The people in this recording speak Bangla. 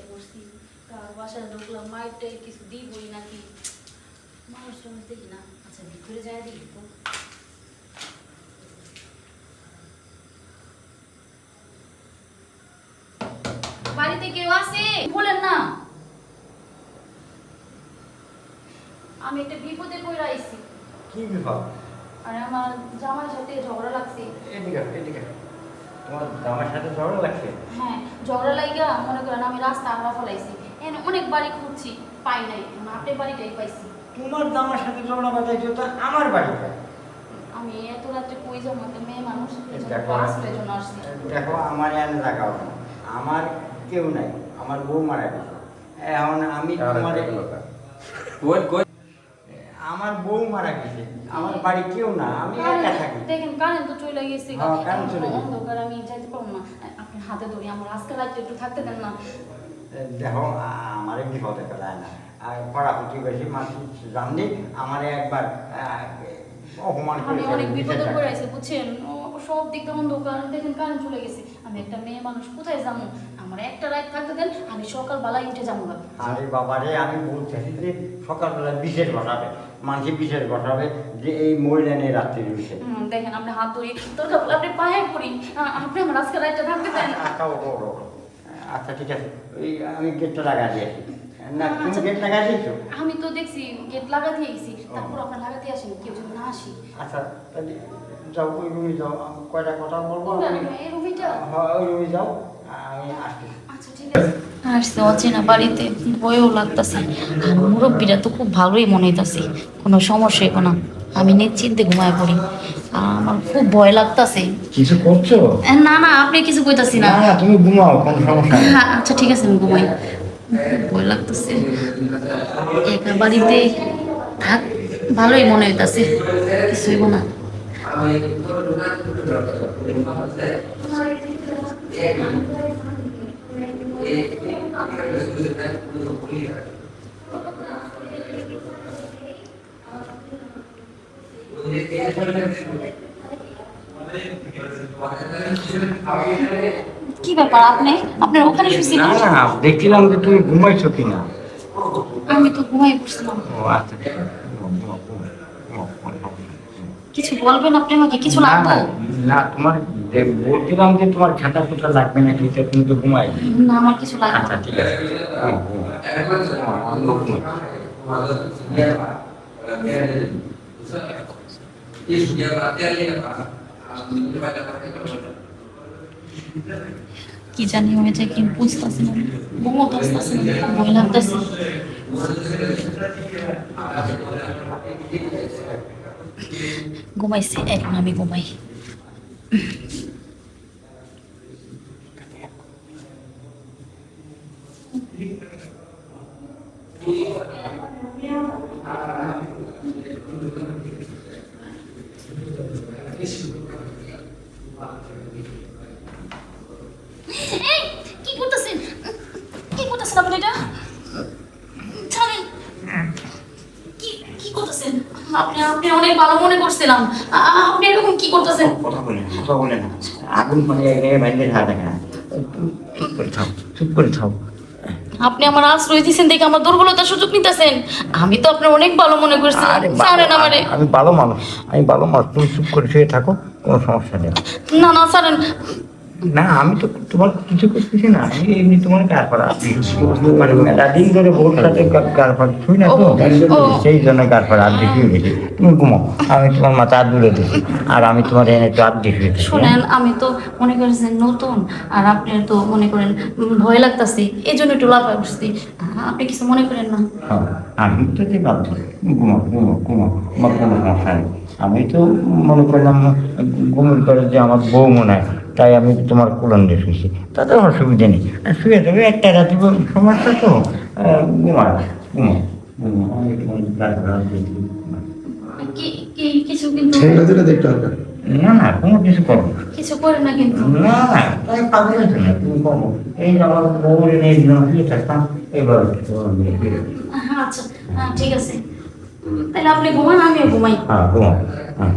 করছি, কার বাসায় ঢুকলাম, মাইরটাই কিছু দিবই নাকি, মানুষ টানুষ দেখি না। আচ্ছা ভিতরে যায় দেখি তো। বাড়িতে কেউ আছে বলেন না, আমি একটা বিপদে পড়ে আইছি। কি বিপদ? আরে আমার জামাইয়ের সাথে ঝগড়া লাগছে। এদিকে এদিকে। তোমার জামার সাথে ঝগড়া লাগছে? হ্যাঁ, ঝগড়া লাগিয়া মনে করেন আমি রাস্তা আমরা ফলাইছি, এনে অনেক বাড়ি খুঁজছি, পাই নাই, আপনার বাড়িটাই পাইছি। তোমার জামার সাথে ঝগড়া বাঁধাইছো তো আমার বাড়িতে। আমি এত রাত্রে কই যাবো, একটা মেয়ে মানুষ দেখো আসলে জন্য আসছি। দেখো আমার এনে দেখাও না, আমার কেউ নাই, আমার বউ মারা গেছে। এখন আমি তোমার আমার বউ মারা গেছে, আমার বাড়ি কেউ না, আমি একা থাকি। দেখেন কারেন্ট তো চলে গেছে, হ্যাঁ, কারেন্ট চলে গেছে। অন্ধকার আমি যাইতে পারবো না, আপনি হাতে ধরি, আমার আজকে রাত্রে একটু থাকতে দেন না। দেখো আমার বিপদে ফেলায় না, আর পড়াপুটি বেশি মানুষ জানলে আমার একবার অপমান আমি করে অনেক বিপদে পড়ে আছি বুঝছেন, সব দিক দিয়ে অন্ধকার, দেখেন কারেন্ট চলে গেছে, আমি একটা মেয়ে মানুষ কোথায় যাবো, আমার একটা রাত থাকতে দেন, আমি সকালবেলা উঠে যাবো। আরে বাবারে, আমি বলতেছি যে সকালবেলা বিশেষ বসাবে, মানুষের বিশেষ বসাবে যে এই মহিলানের রাত্রি রয়েছে। দেখেন আপনি হাত ধরি দরকার বলে আপনি পায়ে পড়ি, আপনি আমার আজকে রাতটা থাকতে দেন। আচ্ছা ওঠো ওঠো। আচ্ছা ঠিক আছে, ওই আমি গেটটা লাগা দিয়েছি। না তুমি আচ্ছা। গেট লাগা দিয়েছো? আমি তো দেখছি গেট লাগা দিয়ে গেছি, তারপর আপনার লাগাতে আসেনি, কেউ যদি না আসি। আচ্ছা তাহলে যাও, ওই রুমে যাও, আমি কয়টা কথা বলবো। এই রুমিটা? হ্যাঁ ওই রুমে যাও, আমি আসছি। আচ্ছা ঠিক আছে। আসছে অচেনা বাড়িতে, ভয়ও লাগতেছে, আর মুরব্বীরা তো খুব ভালোই মনে হইতাছে, কোনো সমস্যা হইব না, আমি নিশ্চিন্তে ঘুমায় পড়ি, আমার খুব ভয় লাগতাছে। কিছু করছো? না না, আপনি কিছু কইতাছি না। না তুমি ঘুমাও, কোনো সমস্যা নেই। হ্যাঁ আচ্ছা ঠিক আছে, আমি ঘুমাই, ভয় লাগতেছে, একা বাড়িতে থাক ভালোই মনে হইতাছে, কিছু হইব না। কি ব্যাপার, আপনি আপনার ওখানে শুয়েছিলেন? না না, দেখছিলাম যে তুমি ঘুমাইছো কিনা। আমি তো ঘুমাই পড়ছিলাম। ও আচ্ছা, কিছু বলবেন আপনি আমাকে, কিছু না লাগবে? না না, তোমার বলছিলাম যে তোমার খাতা খুঁটা লাগবে নাকি, তুমি তো ঘুমাই। না আমার কিছু লাগবে আচ্ছা না। ঠিক আছে। কি জানি হয়েছে, কি বুঝতেছি না, ঘুমোতে আসতেছি না, খুব ভয় লাগতেছে। ঘুমাইছে, এখন আমি ঘুমাই। এই, কি করতেছেন, কি করতেছেন আপনি, এটা ছাড়েন। কি কি করতেছেন আপনি, আপনি অনেক ভালো মনে করছিলাম, আপনি এরকম কি করতেছেন? কথা বলে না, কথা বলে না, আগুন মানে বাইরে থাকে না। চুপ করে থাও, চুপ করে থাও। আপনি আমার আশ্রয় দিয়েছেন দেখে আমার দুর্বলতার সুযোগ নিতেছেন, আমি তো আপনার অনেক ভালো মনে করছি, ছাড়েন আমারে। আমি ভালো মানুষ, আমি ভালো মানুষ, তুমি চুপ করে শুয়ে থাকো, কোনো সমস্যা নেই। না না ছাড়েন। না আমি তো তোমার কিছু করতেছি না, আমি এমনি তোমার গার পাড়া মানে মেলা দিন ধরে বউর সাথে গার পাড়া ছুই না তো, সেই জন্য গার পাড়া আর দেখিয়ে গেছি। তুমি ঘুমাও, আমি তোমার মাথা হাত দূরে দিচ্ছি, আর আমি তোমার এনে তো হাত দেখিয়ে দিচ্ছি। শোনেন, আমি তো মনে করেছেন নতুন, আর আপনার তো মনে করেন ভয় লাগতেছে, এই জন্য একটু লাফায় উঠছি, আপনি কিছু মনে করেন না। আমি তো যে ভাবছি ঘুমাও ঘুমাও ঘুমাও, আমার কোনো সমস্যা নেই। আমি তো মনে করলাম ঘুমের করে যে আমার বউ মনে হয়, তাই আমি তোমার কোলন দিয়ে শুয়েছি, তাতে অসুবিধা নেই। শুয়ে দেবে, একটা রাতে সমস্যা তো, ঘুমাও ঘুমাও ঘুমাও, আমি তোমার গায়ে হাত দিয়েছি। কিছু কিন্তু না না, কোনো কিছু করো না। কিছু করেন না কিন্তু। না না, তাই পাগল হয়েছে না, তুমি করো। এই যে আমার বউ এনে শুয়ে থাকতাম, এবার হ্যাঁ আচ্ছা, হ্যাঁ ঠিক আছে, তাহলে আপনি ঘুমান, আমিও ঘুমাই। হ্যাঁ ঘুমাও, হ্যাঁ।